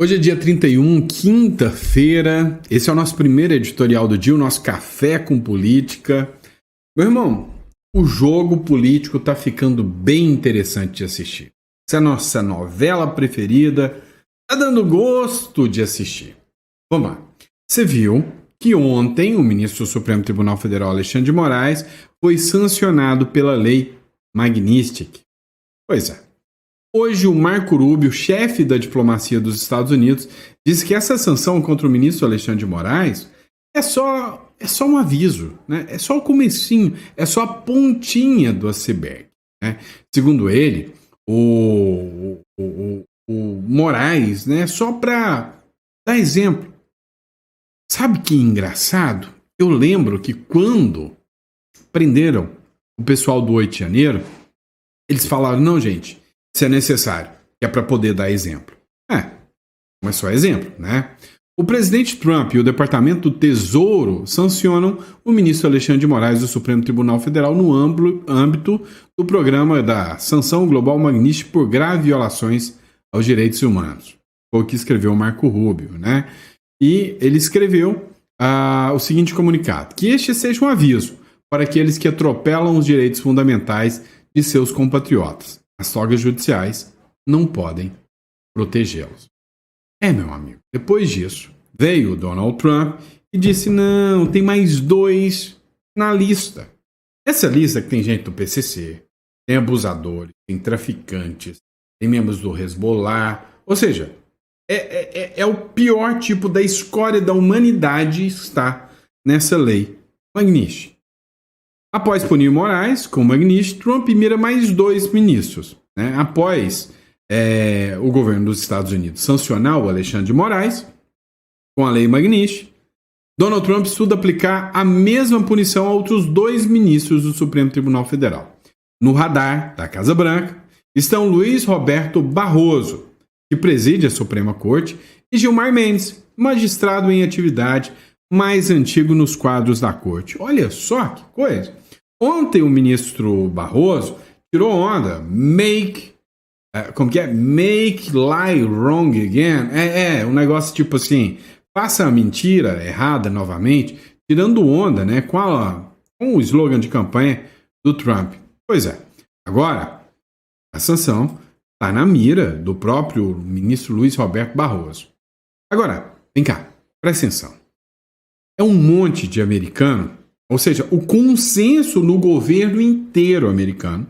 Hoje é dia 31, quinta-feira. Esse é o nosso primeiro editorial do dia, o nosso café com política. Meu irmão, o jogo político tá ficando bem interessante de assistir. Essa é a nossa novela preferida. Tá dando gosto de assistir. Vamos lá. Você viu que ontem o ministro do Supremo Tribunal Federal, Alexandre de Moraes, foi sancionado pela lei Magnitsky. Pois é. Hoje, o Marco Rubio, chefe da diplomacia dos Estados Unidos, disse que essa sanção contra o ministro Alexandre de Moraes é só um aviso, né? É só o comecinho, é só a pontinha do iceberg, né? Segundo ele, o Moraes, né, só para dar exemplo. Sabe que engraçado? Eu lembro que quando prenderam o pessoal do 8 de janeiro, eles falaram, não, gente, isso é necessário, que é para poder dar exemplo. Mas só exemplo, né? O presidente Trump e o Departamento do Tesouro sancionam o ministro Alexandre de Moraes do Supremo Tribunal Federal no âmbito do programa da Sanção Global Magnitsky por graves violações aos direitos humanos. Foi o que escreveu o Marco Rubio, né? E ele escreveu o seguinte comunicado, que este seja um aviso para aqueles que atropelam os direitos fundamentais de seus compatriotas. As togas judiciais não podem protegê-los. Meu amigo, depois disso, veio o Donald Trump e disse, não, tem mais 2 na lista. Essa lista que tem gente do PCC, tem abusadores, tem traficantes, tem membros do Hezbollah, ou seja, é o pior tipo da escória da humanidade está nessa lei Magnitsky. Após punir Moraes com Magnitsky, Trump mira mais 2 ministros. Né? Após o governo dos Estados Unidos sancionar o Alexandre de Moraes com a lei Magnitsky, Donald Trump estuda aplicar a mesma punição a outros 2 ministros do Supremo Tribunal Federal. No radar da Casa Branca estão Luiz Roberto Barroso, que preside a Suprema Corte, e Gilmar Mendes, magistrado em atividade, mais antigo nos quadros da corte. Olha só que coisa. Ontem o ministro Barroso tirou onda. Make lie wrong again. Um negócio tipo assim, faça a mentira errada novamente, tirando onda, né, com o slogan de campanha do Trump. Pois é. Agora, a sanção está na mira do próprio ministro Luiz Roberto Barroso. Agora, vem cá, presta atenção. É um monte de americano, ou seja, o consenso no governo inteiro americano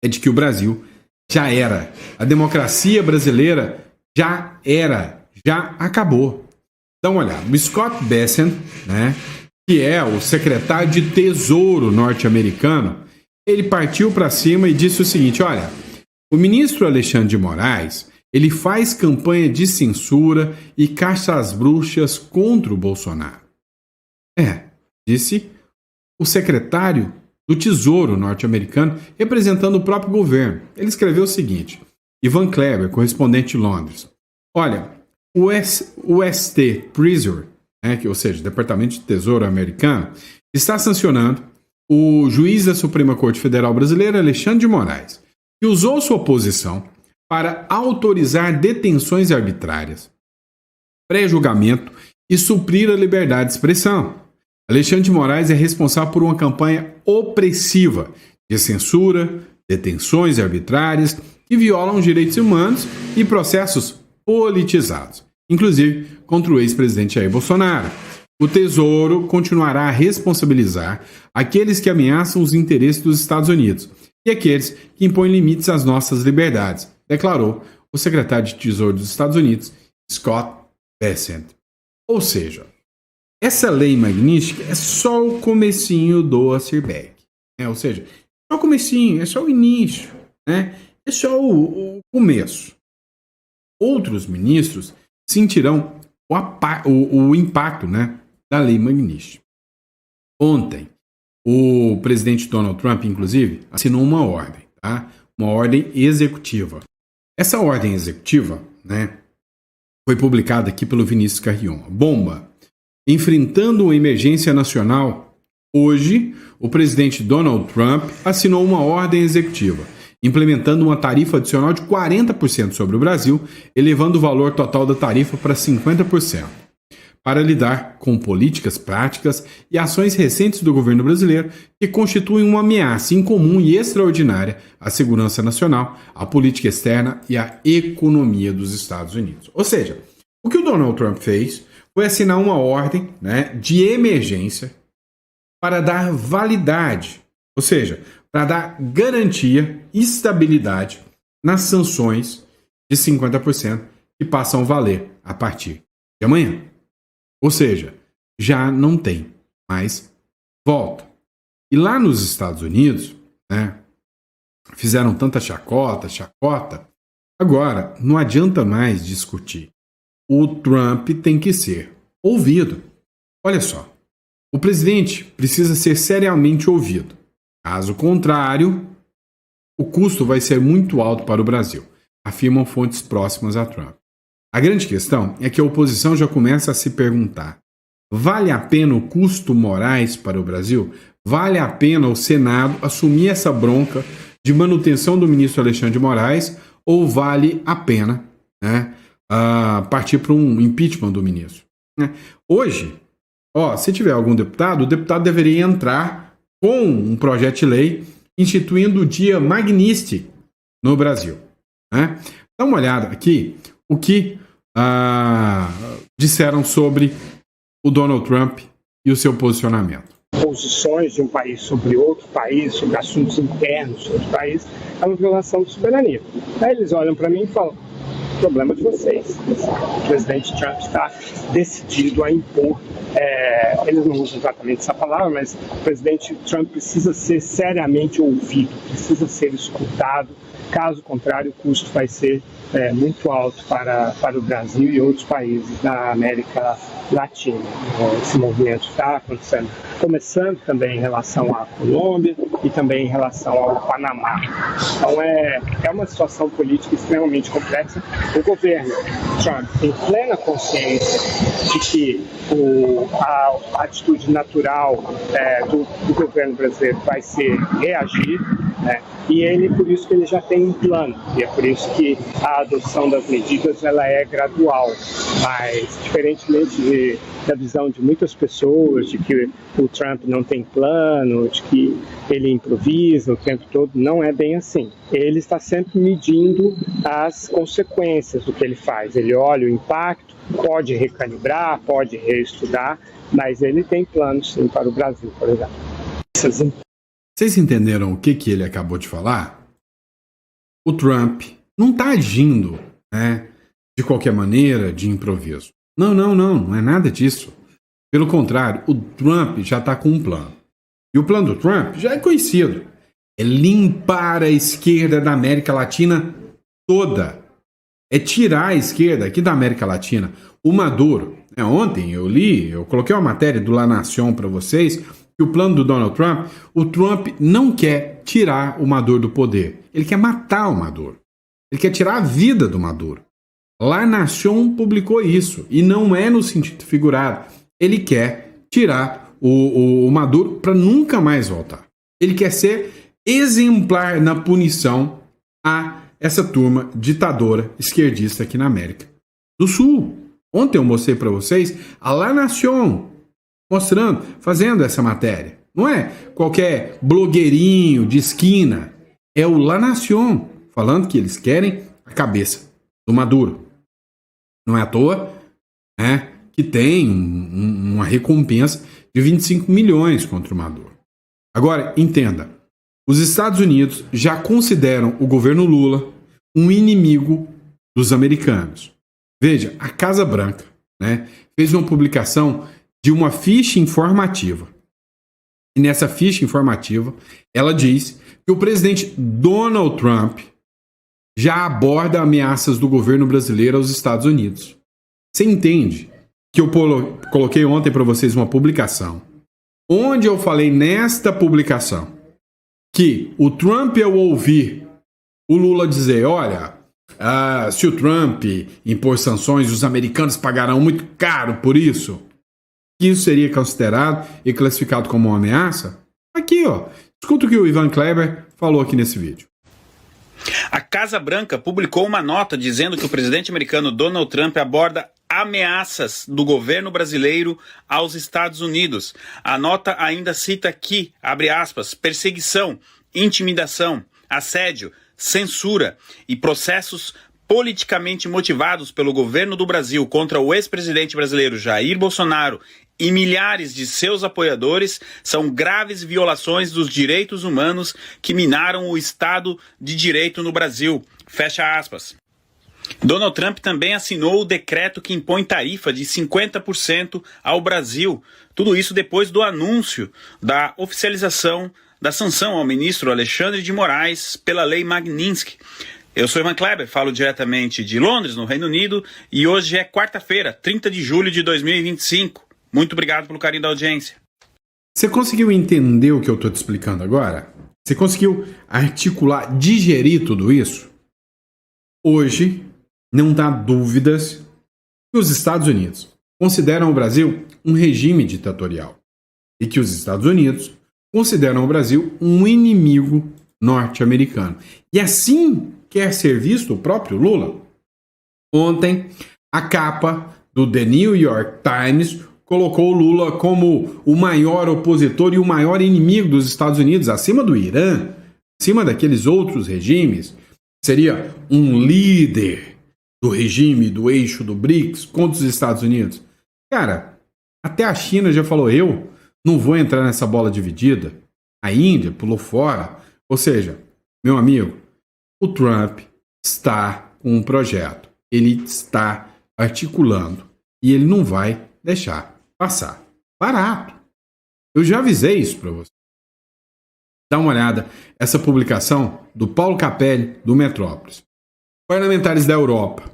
é de que o Brasil já era. A democracia brasileira já era, já acabou. Então, olha, o Scott Bessent, né, que é o secretário de Tesouro norte-americano, ele partiu para cima e disse o seguinte, olha, o ministro Alexandre de Moraes, ele faz campanha de censura e caça às bruxas contra o Bolsonaro. Disse o secretário do Tesouro norte-americano, representando o próprio governo. Ele escreveu o seguinte, Ivan Kleber, correspondente de Londres. Olha, o ST Treasury, ou seja, o Departamento de Tesouro americano, está sancionando o juiz da Suprema Corte Federal Brasileira, Alexandre de Moraes, que usou sua posição para autorizar detenções arbitrárias, pré-julgamento e suprir a liberdade de expressão. Alexandre de Moraes é responsável por uma campanha opressiva de censura, detenções arbitrárias que violam os direitos humanos e processos politizados, inclusive contra o ex-presidente Jair Bolsonaro. O Tesouro continuará a responsabilizar aqueles que ameaçam os interesses dos Estados Unidos e aqueles que impõem limites às nossas liberdades, declarou o secretário de Tesouro dos Estados Unidos, Scott Bessent. Ou seja, essa lei Magnitsky é só o comecinho do iceberg. Ou seja, é só o comecinho, é só o início, né? É só o começo. Outros ministros sentirão o impacto, né, da lei Magnitsky. Ontem, o presidente Donald Trump, inclusive, assinou uma ordem, tá? Uma ordem executiva. Essa ordem executiva, né, foi publicada aqui pelo Vinícius Carrion. Bomba. Enfrentando uma emergência nacional, hoje, o presidente Donald Trump assinou uma ordem executiva, implementando uma tarifa adicional de 40% sobre o Brasil, elevando o valor total da tarifa para 50%. Para lidar com políticas práticas e ações recentes do governo brasileiro que constituem uma ameaça incomum e extraordinária à segurança nacional, à política externa e à economia dos Estados Unidos. Ou seja, o que o Donald Trump fez foi assinar uma ordem, de emergência para dar validade, ou seja, para dar garantia e estabilidade nas sanções de 50% que passam a valer a partir de amanhã. Ou seja, já não tem mais volta. E lá nos Estados Unidos, fizeram tanta chacota, agora não adianta mais discutir. O Trump tem que ser ouvido. Olha só, o presidente precisa ser seriamente ouvido. Caso contrário, o custo vai ser muito alto para o Brasil, afirmam fontes próximas a Trump. A grande questão é que a oposição já começa a se perguntar: vale a pena o custo morais para o Brasil? Vale a pena o Senado assumir essa bronca de manutenção do ministro Alexandre de Moraes ou vale a pena partir para um impeachment do ministro? Hoje, se tiver algum deputado, o deputado deveria entrar com um projeto de lei instituindo o Dia Magnístico no Brasil. Dá uma olhada aqui o que disseram sobre o Donald Trump e o seu posicionamento. Posições de um país sobre outro país, sobre assuntos internos de outro país, é uma violação de soberania. Aí eles olham para mim e falam: problema de vocês. O presidente Trump está decidido a impor, eles não usam exatamente essa palavra, mas o presidente Trump precisa ser seriamente ouvido, precisa ser escutado. Caso contrário, o custo vai ser muito alto para o Brasil e outros países da América Latina. Esse movimento está acontecendo, começando também em relação à Colômbia e também em relação ao Panamá. Então é uma situação política extremamente complexa. O governo Trump tem plena consciência de que a atitude natural do governo brasileiro vai ser reagir, e por isso que ele já tem um plano, e é por isso que a adoção das medidas ela é gradual, mas diferentemente da visão de muitas pessoas, de que o Trump não tem plano, de que ele improvisa o tempo todo, não é bem assim. Ele está sempre medindo as consequências do que ele faz, ele olha o impacto, pode recalibrar, pode reestudar, mas ele tem planos sim para o Brasil, por exemplo. Vocês entenderam o que ele acabou de falar? O Trump não está agindo de qualquer maneira, de improviso. Não é nada disso. Pelo contrário, o Trump já está com um plano. E o plano do Trump já é conhecido. É limpar a esquerda da América Latina toda. É tirar a esquerda aqui da América Latina. O Maduro, ontem eu coloquei uma matéria do La Nación para vocês, que o plano do Donald Trump, o Trump não quer tirar o Maduro do poder. Ele quer matar o Maduro. Ele quer tirar a vida do Maduro. La Nación publicou isso, e não é no sentido figurado. Ele quer tirar o Maduro para nunca mais voltar. Ele quer ser exemplar na punição a essa turma ditadora esquerdista aqui na América do Sul. Ontem eu mostrei para vocês a La Nación mostrando, fazendo essa matéria. Não é qualquer blogueirinho de esquina. É o La Nación falando que eles querem a cabeça do Maduro. Não é à toa que tem uma recompensa de 25 milhões contra o Maduro. Agora, entenda. Os Estados Unidos já consideram o governo Lula um inimigo dos americanos. Veja, a Casa Branca fez uma publicação de uma ficha informativa. E nessa ficha informativa, ela diz que o presidente Donald Trump já aborda ameaças do governo brasileiro aos Estados Unidos. Você entende que eu coloquei ontem para vocês uma publicação, onde eu falei nesta publicação que o Trump, ao ouvir o Lula dizer, olha, se o Trump impor sanções, os americanos pagarão muito caro por isso, que isso seria considerado e classificado como uma ameaça? Aqui, escuta o que o Ivan Kleber falou aqui nesse vídeo. A Casa Branca publicou uma nota dizendo que o presidente americano Donald Trump aborda ameaças do governo brasileiro aos Estados Unidos. A nota ainda cita que, abre aspas, perseguição, intimidação, assédio, censura e processos politicamente motivados pelo governo do Brasil contra o ex-presidente brasileiro Jair Bolsonaro e milhares de seus apoiadores são graves violações dos direitos humanos que minaram o Estado de Direito no Brasil. Fecha aspas. Donald Trump também assinou o decreto que impõe tarifa de 50% ao Brasil. Tudo isso depois do anúncio da oficialização da sanção ao ministro Alexandre de Moraes pela Lei Magnitsky. Eu sou Ivan Kleber, falo diretamente de Londres, no Reino Unido, e hoje é quarta-feira, 30 de julho de 2025. Muito obrigado pelo carinho da audiência. Você conseguiu entender o que eu estou te explicando agora? Você conseguiu articular, digerir tudo isso? Hoje, não dá dúvidas que os Estados Unidos consideram o Brasil um regime ditatorial e que os Estados Unidos consideram o Brasil um inimigo norte-americano. E assim quer ser visto o próprio Lula. Ontem, a capa do The New York Times colocou o Lula como o maior opositor e o maior inimigo dos Estados Unidos, acima do Irã, acima daqueles outros regimes. Seria um líder do regime, do eixo do BRICS contra os Estados Unidos. Cara, até a China já falou, eu não vou entrar nessa bola dividida. A Índia pulou fora. Ou seja, meu amigo, o Trump está com um projeto. Ele está articulando e ele não vai deixar passar barato. Eu já avisei isso para você. Dá uma olhada, essa publicação do Paulo Capelli, do Metrópolis. Parlamentares da Europa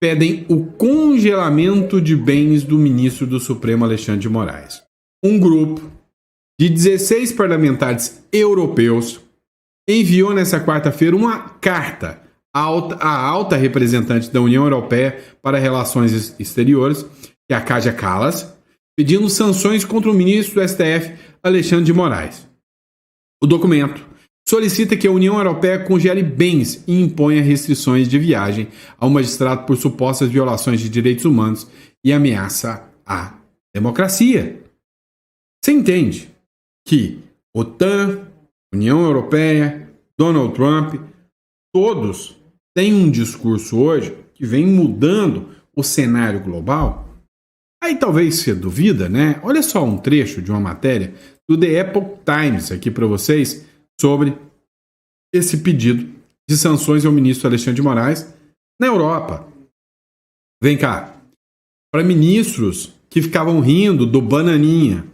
pedem o congelamento de bens do ministro do Supremo Alexandre de Moraes. Um grupo de 16 parlamentares europeus enviou nessa quarta-feira uma carta à alta representante da União Europeia para Relações Exteriores, que é a Kaja Kallas, pedindo sanções contra o ministro do STF, Alexandre de Moraes. O documento solicita que a União Europeia congele bens e imponha restrições de viagem ao magistrado por supostas violações de direitos humanos e ameaça à democracia. Você entende que OTAN, União Europeia, Donald Trump, todos têm um discurso hoje que vem mudando o cenário global? Aí talvez você duvida, né? Olha só um trecho de uma matéria do The Epoch Times aqui para vocês sobre esse pedido de sanções ao ministro Alexandre de Moraes na Europa. Vem cá. Para ministros que ficavam rindo do bananinha,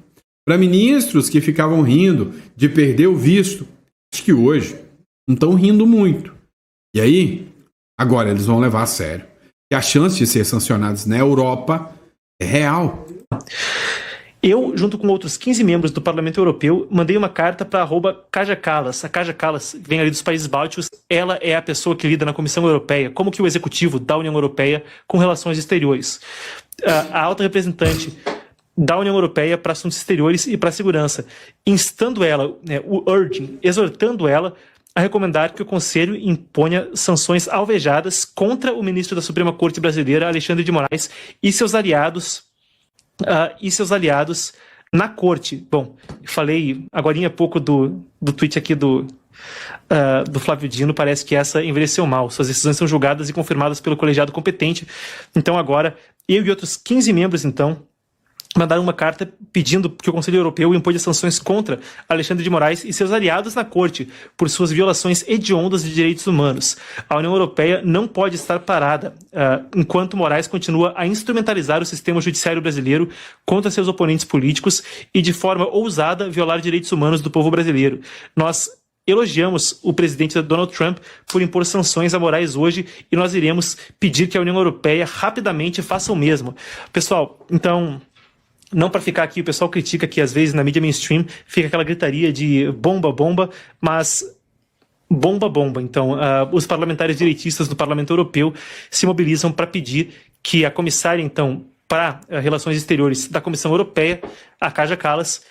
para ministros que ficavam rindo de perder o visto, acho que hoje não estão rindo muito. E aí, agora eles vão levar a sério que a chance de ser sancionados na Europa é real. Eu, junto com outros 15 membros do Parlamento Europeu, mandei uma carta para a Kaja Kallas. A Kaja Kallas vem ali dos países bálticos, ela é a pessoa que lida na Comissão Europeia, como que o executivo da União Europeia com relações exteriores. A alta representante da União Europeia para assuntos exteriores e para a segurança, instando ela, exortando ela a recomendar que o Conselho imponha sanções alvejadas contra o ministro da Suprema Corte Brasileira, Alexandre de Moraes, e seus aliados na corte. Bom, falei agorinha há pouco do tweet aqui do Flávio Dino, parece que essa envelheceu mal. Suas decisões são julgadas e confirmadas pelo colegiado competente. Então agora, eu e outros 15 membros, então, mandaram uma carta pedindo que o Conselho Europeu imponha sanções contra Alexandre de Moraes e seus aliados na corte por suas violações hediondas de direitos humanos. A União Europeia não pode estar parada enquanto Moraes continua a instrumentalizar o sistema judiciário brasileiro contra seus oponentes políticos e de forma ousada violar direitos humanos do povo brasileiro. Nós elogiamos o presidente Donald Trump por impor sanções a Moraes hoje e nós iremos pedir que a União Europeia rapidamente faça o mesmo. Pessoal, então, não para ficar aqui, o pessoal critica que às vezes na mídia mainstream fica aquela gritaria de bomba, bomba, mas bomba, bomba. Então, os parlamentares direitistas do Parlamento Europeu se mobilizam para pedir que a comissária, então, para Relações Exteriores da Comissão Europeia, a Kaja Kallas,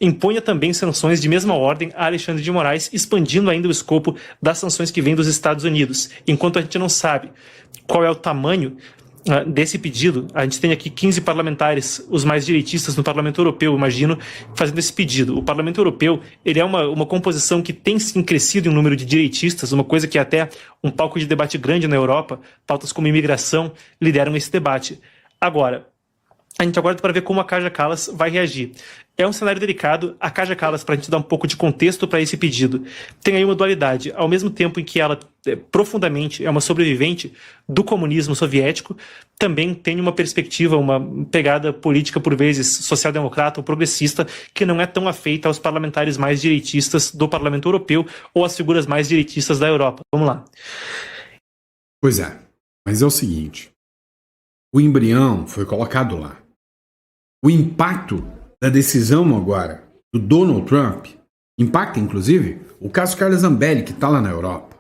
imponha também sanções de mesma ordem a Alexandre de Moraes, expandindo ainda o escopo das sanções que vêm dos Estados Unidos. Enquanto a gente não sabe qual é o tamanho desse pedido, a gente tem aqui 15 parlamentares, os mais direitistas no Parlamento Europeu, imagino, fazendo esse pedido. O Parlamento Europeu, ele é uma composição que tem sim crescido em número de direitistas, uma coisa que é até um palco de debate grande na Europa, pautas como imigração lideram esse debate. Agora, a gente aguarda para ver como a Kaja Kallas vai reagir. É um cenário delicado. A Kaja Kallas, para a gente dar um pouco de contexto para esse pedido, tem aí uma dualidade. Ao mesmo tempo em que ela profundamente é uma sobrevivente do comunismo soviético, também tem uma perspectiva, uma pegada política, por vezes, social-democrata ou progressista, que não é tão afeita aos parlamentares mais direitistas do Parlamento Europeu ou às figuras mais direitistas da Europa. Vamos lá. Pois é, mas é o seguinte, o embrião foi colocado lá. O impacto da decisão agora do Donald Trump impacta, inclusive, o caso Carla Zambelli, que está lá na Europa.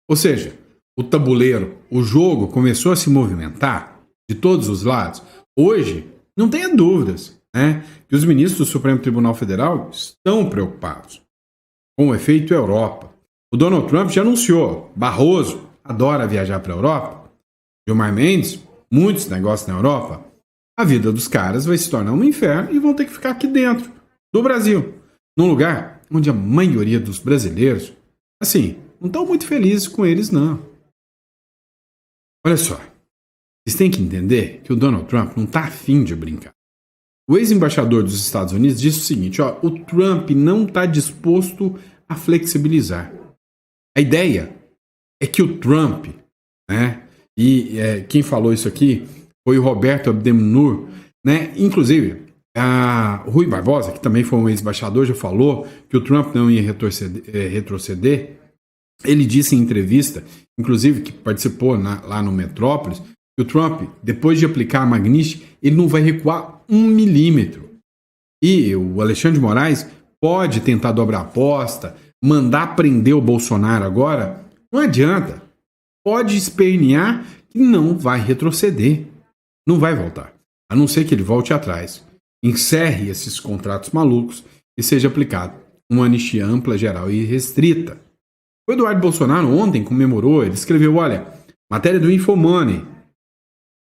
Ou seja, o tabuleiro, o jogo começou a se movimentar de todos os lados. Hoje, não tenha dúvidas, né, que os ministros do Supremo Tribunal Federal estão preocupados com o efeito Europa. O Donald Trump já anunciou, Barroso adora viajar para a Europa, Gilmar Mendes, muitos negócios na Europa, a vida dos caras vai se tornar um inferno e vão ter que ficar aqui dentro do Brasil, num lugar onde a maioria dos brasileiros, assim, não estão muito felizes com eles, não. Olha só, vocês têm que entender que o Donald Trump não está afim de brincar. O ex-embaixador dos Estados Unidos disse o seguinte, ó, o Trump não está disposto a flexibilizar. A ideia é que o Trump, né, quem falou isso aqui foi o Roberto Abdemnour, né? Inclusive, a Rui Barbosa, que também foi um ex-embaixador, já falou que o Trump não ia retroceder. Ele disse em entrevista, inclusive que participou lá no Metrópolis, que o Trump, depois de aplicar a Magnitsky, ele não vai recuar 1 milímetro. E o Alexandre de Moraes pode tentar dobrar a aposta, mandar prender o Bolsonaro agora. Não adianta. Pode espernear que não vai retroceder. Não vai voltar, a não ser que ele volte atrás, encerre esses contratos malucos e seja aplicado uma anistia ampla, geral e restrita. O Eduardo Bolsonaro ontem comemorou, ele escreveu, olha, matéria do Infomoney,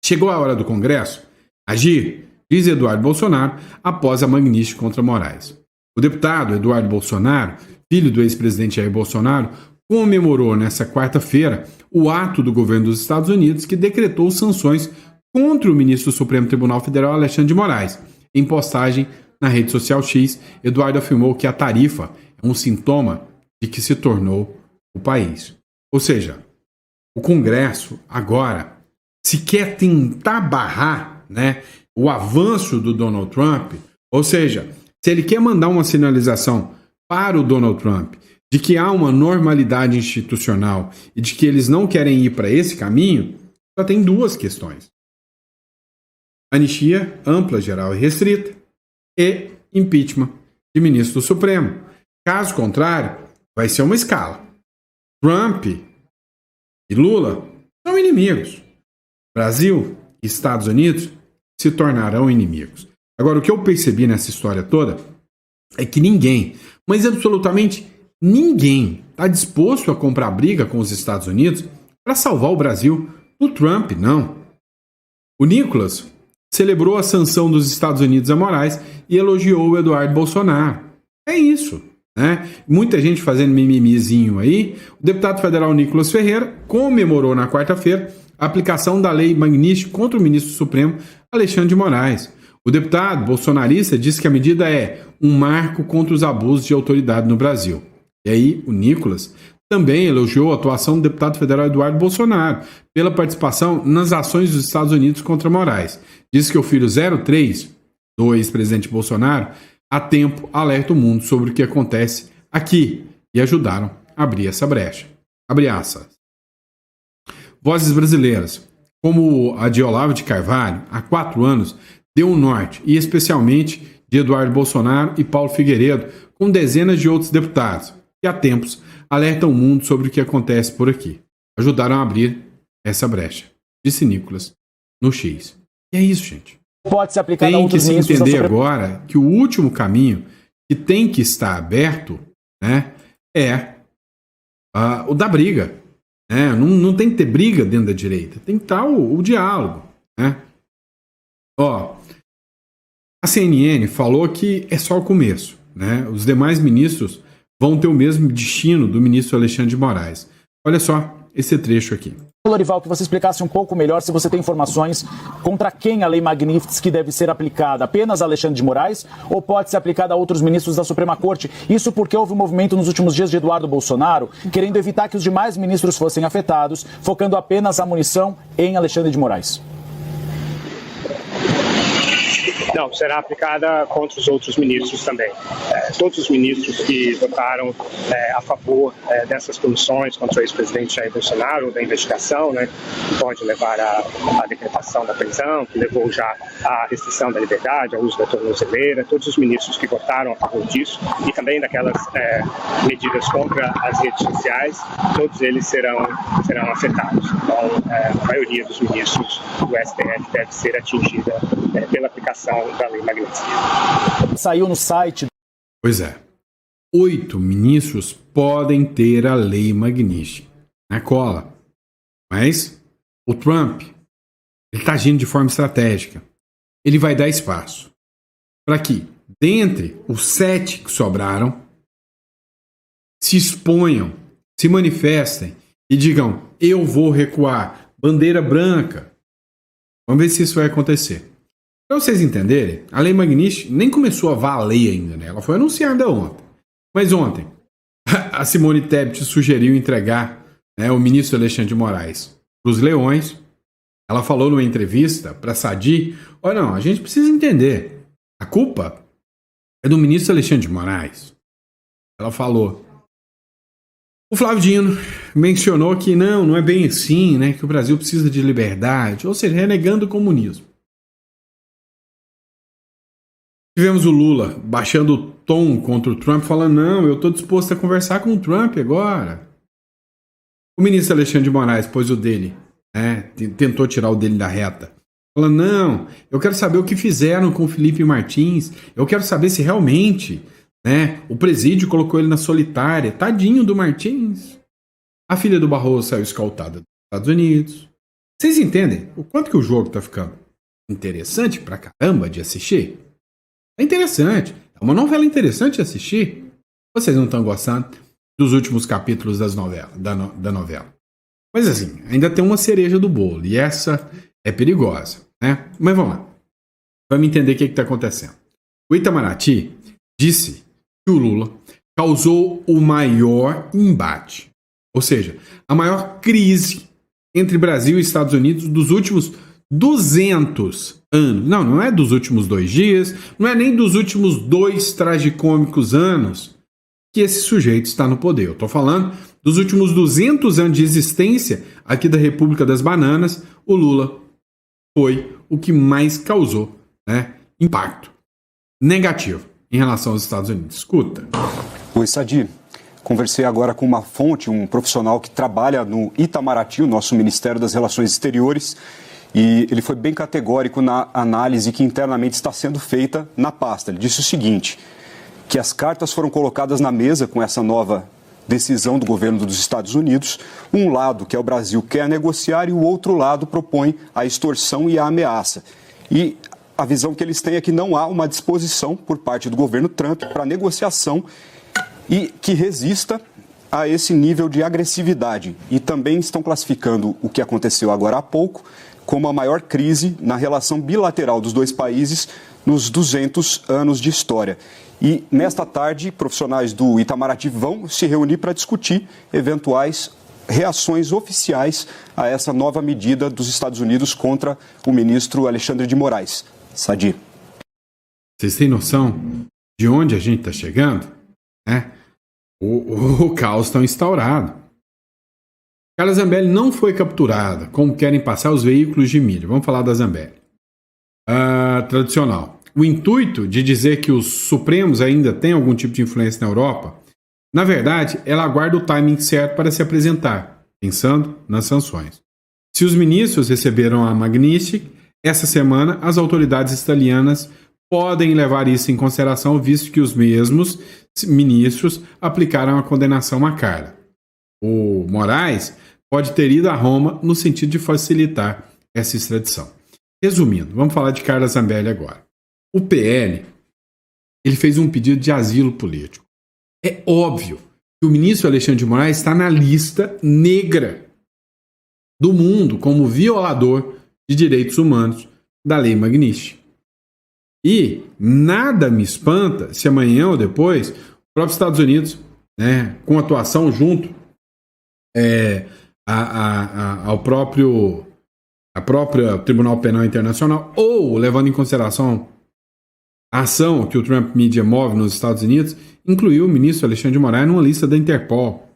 chegou a hora do Congresso agir, diz Eduardo Bolsonaro, após a Magnitsky contra Moraes. O deputado Eduardo Bolsonaro, filho do ex-presidente Jair Bolsonaro, comemorou nesta quarta-feira o ato do governo dos Estados Unidos que decretou sanções contra o ministro do Supremo Tribunal Federal, Alexandre de Moraes. Em postagem na rede social X, Eduardo afirmou que a tarifa é um sintoma de que se tornou o país. Ou seja, o Congresso agora, se quer tentar barrar, né, o avanço do Donald Trump, ou seja, se ele quer mandar uma sinalização para o Donald Trump de que há uma normalidade institucional e de que eles não querem ir para esse caminho, só tem duas questões. Anistia ampla, geral e restrita e impeachment de ministro do Supremo. Caso contrário, vai ser uma escala. Trump e Lula são inimigos. Brasil e Estados Unidos se tornarão inimigos. Agora, o que eu percebi nessa história toda é que ninguém, mas absolutamente ninguém, está disposto a comprar briga com os Estados Unidos para salvar o Brasil do Trump, não. O Nicolas celebrou a sanção dos Estados Unidos a Moraes e elogiou o Eduardo Bolsonaro. É isso, né? Muita gente fazendo mimimizinho aí. O deputado federal Nicolas Ferreira comemorou na quarta-feira a aplicação da lei Magnitsky contra o ministro do Supremo Alexandre de Moraes. O deputado bolsonarista disse que a medida é um marco contra os abusos de autoridade no Brasil. E aí o Nicolas também elogiou a atuação do deputado federal Eduardo Bolsonaro pela participação nas ações dos Estados Unidos contra Moraes. Diz que o filho 03 do ex-presidente Bolsonaro, há tempo, alerta o mundo sobre o que acontece aqui e ajudaram a abrir essa brecha. Abre aspas. Vozes brasileiras, como a de Olavo de Carvalho, há 4 anos, deu um norte, e especialmente de Eduardo Bolsonaro e Paulo Figueiredo, com dezenas de outros deputados, que há tempos alertam o mundo sobre o que acontece por aqui. Ajudaram a abrir essa brecha, disse Nicolas no X. E é isso, gente. Pode se aplicar a Tem que outros se ministros entender agora que o último caminho que tem que estar aberto, né, é o da briga. Né? Não tem que ter briga dentro da direita, tem que estar o diálogo. Né? Ó, a CNN falou que é só o começo. Né? Os demais ministros vão ter o mesmo destino do ministro Alexandre de Moraes. Olha só esse trecho aqui. Lorival, que você explicasse um pouco melhor se você tem informações contra quem a Lei Magnitsky deve ser aplicada, apenas a Alexandre de Moraes ou pode ser aplicada a outros ministros da Suprema Corte? Isso porque houve um movimento nos últimos dias de Eduardo Bolsonaro querendo evitar que os demais ministros fossem afetados, focando apenas a munição em Alexandre de Moraes. Não, será aplicada contra os outros ministros também. Todos os ministros que votaram a favor dessas punições contra o ex-presidente Jair Bolsonaro, da investigação, né, que pode levar à decretação da prisão, que levou já à restrição da liberdade, ao uso da tornozeleira, todos os ministros que votaram a favor disso e também daquelas medidas contra as redes sociais, todos eles serão afetados. Então, a maioria dos ministros do STF deve ser atingida pela aplicação da Lei Magnitsky. Saiu no site. Pois é. 8 ministros podem ter a Lei Magnitsky na cola. Mas o Trump, ele está agindo de forma estratégica. Ele vai dar espaço para que, dentre os 7 que sobraram, se exponham, se manifestem e digam: eu vou recuar, bandeira branca. Vamos ver se isso vai acontecer. Para vocês entenderem, a Lei Magnitsky nem começou a valer ainda, né? Ela foi anunciada ontem. Mas ontem, a Simone Tebet sugeriu entregar, né, o ministro Alexandre de Moraes para os leões. Ela falou numa entrevista para a Sadi: olha, não, a gente precisa entender, a culpa é do ministro Alexandre de Moraes. Ela falou. O Flávio Dino mencionou que não é bem assim, né, que o Brasil precisa de liberdade, ou seja, renegando o comunismo. Tivemos o Lula baixando o tom contra o Trump, falando: não, eu estou disposto a conversar com o Trump agora. O ministro Alexandre de Moraes pôs o dele, né, tentou tirar o dele da reta. Falando: não, eu quero saber o que fizeram com o Felipe Martins, eu quero saber se realmente, né, o presídio colocou ele na solitária. Tadinho do Martins. A filha do Barroso saiu escoltada dos Estados Unidos. Vocês entendem o quanto que o jogo está ficando interessante pra caramba de assistir? É interessante. É uma novela interessante de assistir. Vocês não estão gostando dos últimos capítulos da novela. Mas assim, ainda tem uma cereja do bolo. E essa é perigosa, né? Mas vamos lá. Vamos entender o que está acontecendo. O Itamaraty disse que o Lula causou o maior embate. Ou seja, a maior crise entre Brasil e Estados Unidos dos últimos 200 anos. Não é dos últimos 2 dias, não é nem dos últimos 2 tragicômicos anos que esse sujeito está no poder. Eu estou falando dos últimos 200 anos de existência aqui da República das Bananas. O Lula foi o que mais causou, né, impacto negativo em relação aos Estados Unidos. Escuta. Oi, Sadi. Conversei agora com uma fonte, um profissional que trabalha no Itamaraty, o nosso Ministério das Relações Exteriores, e ele foi bem categórico na análise que internamente está sendo feita na pasta. Ele disse o seguinte, que as cartas foram colocadas na mesa com essa nova decisão do governo dos Estados Unidos. Um lado, que é o Brasil, quer negociar e o outro lado propõe a extorsão e a ameaça. E a visão que eles têm é que não há uma disposição por parte do governo Trump para negociação e que resista a esse nível de agressividade. E também estão classificando o que aconteceu agora há pouco como a maior crise na relação bilateral dos dois países nos 200 anos de história. E nesta tarde, profissionais do Itamaraty vão se reunir para discutir eventuais reações oficiais a essa nova medida dos Estados Unidos contra o ministro Alexandre de Moraes. Sadi. Vocês têm noção de onde a gente está chegando? Né? O caos está instaurado. Carla Zambelli não foi capturada, como querem passar os veículos de mídia. Vamos falar da Zambelli. Tradicional. O intuito de dizer que os Supremos ainda têm algum tipo de influência na Europa, na verdade, ela aguarda o timing certo para se apresentar, pensando nas sanções. Se os ministros receberam a Magnitsky, essa semana as autoridades italianas podem levar isso em consideração, visto que os mesmos ministros aplicaram a condenação à Carla. O Moraes pode ter ido a Roma no sentido de facilitar essa extradição. Resumindo, vamos falar de Carla Zambelli agora. O PL, ele fez um pedido de asilo político. É óbvio que o ministro Alexandre de Moraes está na lista negra do mundo como violador de direitos humanos da Lei Magnitsky. E nada me espanta se amanhã ou depois, os próprios Estados Unidos, né, com atuação junto ao próprio Tribunal Penal Internacional, ou levando em consideração a ação que o Trump Media move nos Estados Unidos, incluiu o ministro Alexandre de Moraes numa lista da Interpol.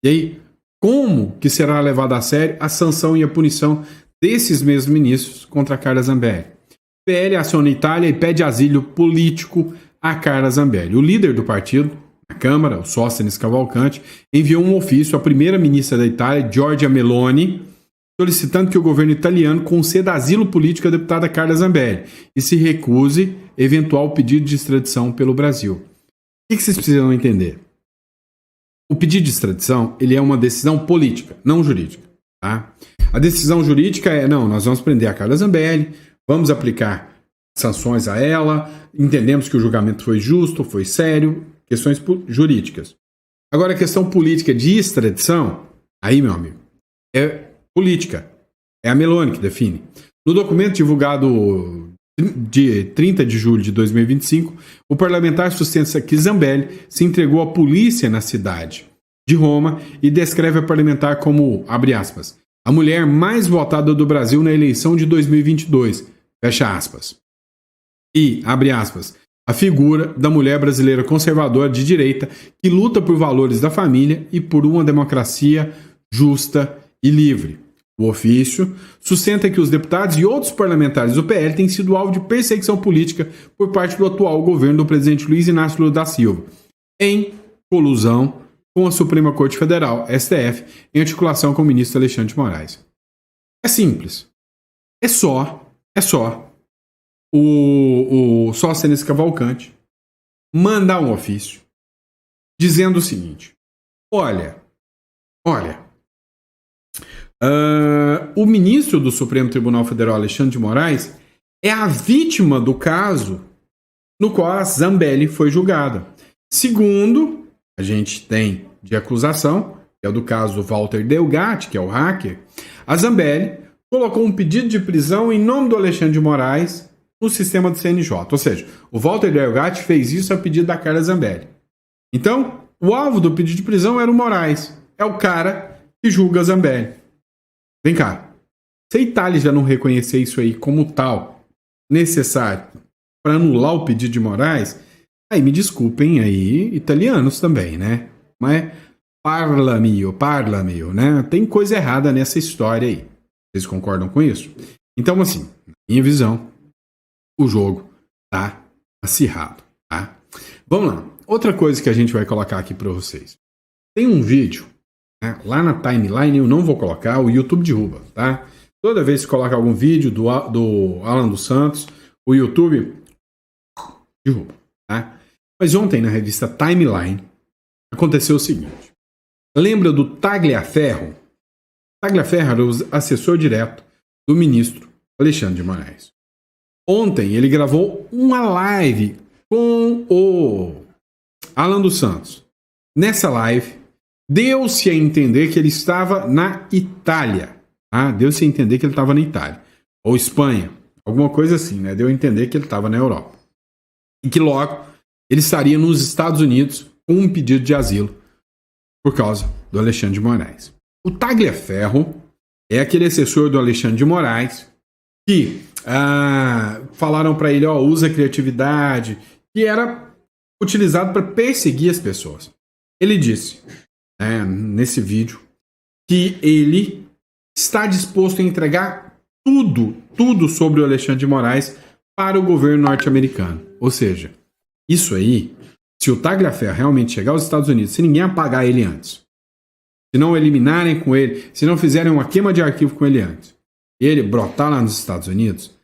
E aí, como que será levada a sério a sanção e a punição desses mesmos ministros contra a Carla Zambelli? O PL aciona a Itália e pede asilo político a Carla Zambelli. O líder do partido, na Câmara, o Sóstenes Cavalcante, enviou um ofício à primeira-ministra da Itália, Giorgia Meloni, solicitando que o governo italiano conceda asilo político à deputada Carla Zambelli e se recuse eventual pedido de extradição pelo Brasil. O que vocês precisam entender? O pedido de extradição, ele é uma decisão política, não jurídica. Tá? A decisão jurídica é, não, nós vamos prender a Carla Zambelli, vamos aplicar sanções a ela, entendemos que o julgamento foi justo, foi sério, questões jurídicas. Agora, a questão política de extradição, aí, meu amigo, é política. É a Meloni que define. No documento divulgado de 30 de julho de 2025, o parlamentar sustenta que Zambelli se entregou à polícia na cidade de Roma e descreve a parlamentar como, abre aspas, a mulher mais votada do Brasil na eleição de 2022, fecha aspas. E, abre aspas, a figura da mulher brasileira conservadora de direita que luta por valores da família e por uma democracia justa e livre. O ofício sustenta que os deputados e outros parlamentares do PL têm sido alvo de perseguição política por parte do atual governo do presidente Luiz Inácio Lula da Silva, em colusão com a Suprema Corte Federal, STF, em articulação com o ministro Alexandre de Moraes. É simples. É só o Sóstenes Cavalcante mandar um ofício dizendo o seguinte: olha, o ministro do Supremo Tribunal Federal, Alexandre de Moraes, é a vítima do caso no qual a Zambelli foi julgada. Segundo, a gente tem de acusação, que é o do caso do Walter Delgatti, que é o hacker, a Zambelli colocou um pedido de prisão em nome do Alexandre de Moraes no sistema do CNJ. Ou seja, o Walter Delgatti fez isso a pedido da Carla Zambelli. Então, o alvo do pedido de prisão era o Moraes. É o cara que julga a Zambelli. Vem cá. Se a Itália já não reconhecer isso aí como tal, necessário para anular o pedido de Moraes, aí me desculpem aí, italianos também, né? Mas parla mio, né? Tem coisa errada nessa história aí. Vocês concordam com isso? Então, assim, na minha visão, o jogo tá acirrado, tá? Vamos lá. Outra coisa que a gente vai colocar aqui para vocês. Tem um vídeo, né, lá na timeline, eu não vou colocar, o YouTube derruba, tá? Toda vez que coloca algum vídeo do Alan dos Santos, o YouTube derruba, tá? Mas ontem, na revista Timeline, aconteceu o seguinte. Lembra do Tagliaferro? Tagliaferro era o assessor direto do ministro Alexandre de Moraes. Ontem ele gravou uma live com o Alan dos Santos. Nessa live, deu-se a entender que ele estava na Itália. Tá? Deu-se a entender que ele estava na Itália. Ou Espanha. Alguma coisa assim, né? Deu a entender que ele estava na Europa. E que logo ele estaria nos Estados Unidos com um pedido de asilo por causa do Alexandre de Moraes. O Tagliaferro é aquele assessor do Alexandre de Moraes que falaram para ele, usa criatividade, que era utilizado para perseguir as pessoas. Ele disse, nesse vídeo, que ele está disposto a entregar tudo sobre o Alexandre de Moraes para o governo norte-americano. Ou seja, isso aí, se o Tagliaferro realmente chegar aos Estados Unidos, se ninguém apagar ele antes, se não eliminarem com ele, se não fizerem uma queima de arquivo com ele antes, e ele brotar lá nos Estados Unidos,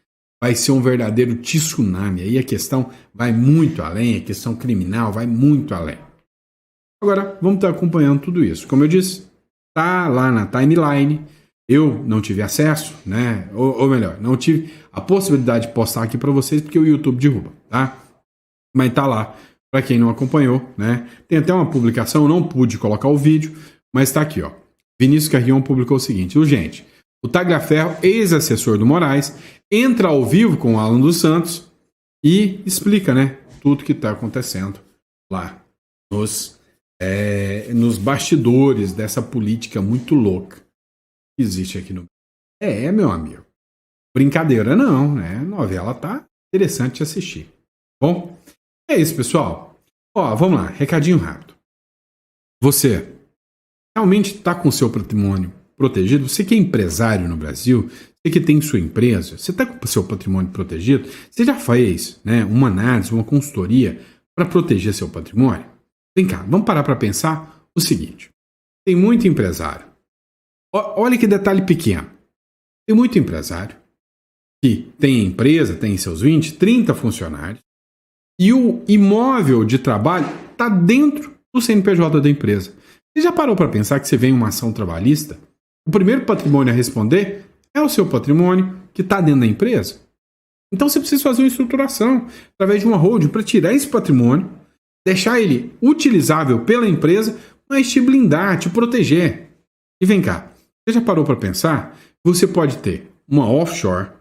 vai ser um verdadeiro tsunami. Aí a questão vai muito além, a questão criminal vai muito além. Agora, vamos estar acompanhando tudo isso. Como eu disse, tá lá na timeline. Eu não tive acesso, né? Ou melhor, não tive a possibilidade de postar aqui para vocês porque o YouTube derruba, tá? Mas tá lá, para quem não acompanhou, né? Tem até uma publicação, eu não pude colocar o vídeo, mas tá aqui, ó. Vinícius Carrion publicou o seguinte: urgente, o Tagliaferro, ex-assessor do Moraes, entra ao vivo com o Alan dos Santos e explica, né, tudo que tá acontecendo lá nos bastidores dessa política muito louca que existe aqui no Brasil. Meu amigo. Brincadeira não, né? A novela tá interessante de assistir. Bom, é isso, pessoal. Ó, vamos lá, recadinho rápido. Você realmente está com o seu patrimônio protegido? Você que é empresário no Brasil, você que tem sua empresa, você está com o seu patrimônio protegido? Você já fez, né, uma análise, uma consultoria para proteger seu patrimônio? Vem cá, vamos parar para pensar o seguinte. Tem muito empresário. Olha que detalhe pequeno. Tem muito empresário que tem empresa, tem seus 20, 30 funcionários, e o imóvel de trabalho está dentro do CNPJ da empresa. Você já parou para pensar que você vem uma ação trabalhista? O primeiro patrimônio a responder é o seu patrimônio que está dentro da empresa. Então você precisa fazer uma estruturação através de uma holding para tirar esse patrimônio, deixar ele utilizável pela empresa, mas te blindar, te proteger. E vem cá, você já parou para pensar que você pode ter uma offshore,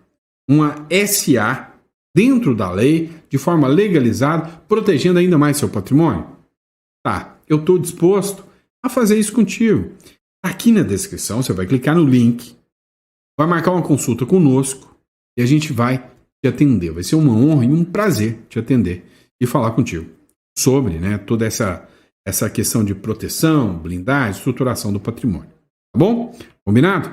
uma SA dentro da lei, de forma legalizada, protegendo ainda mais seu patrimônio? Tá, eu estou disposto a fazer isso contigo. Aqui na descrição você vai clicar no link, vai marcar uma consulta conosco e a gente vai te atender. Vai ser uma honra e um prazer te atender e falar contigo sobre, né, toda essa questão de proteção, blindagem, estruturação do patrimônio. Tá bom? Combinado?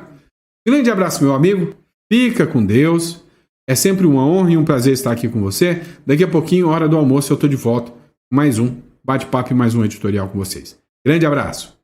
Grande abraço, meu amigo. Fica com Deus. É sempre uma honra e um prazer estar aqui com você. Daqui a pouquinho, hora do almoço, eu estou de volta com mais um bate-papo e mais um editorial com vocês. Grande abraço.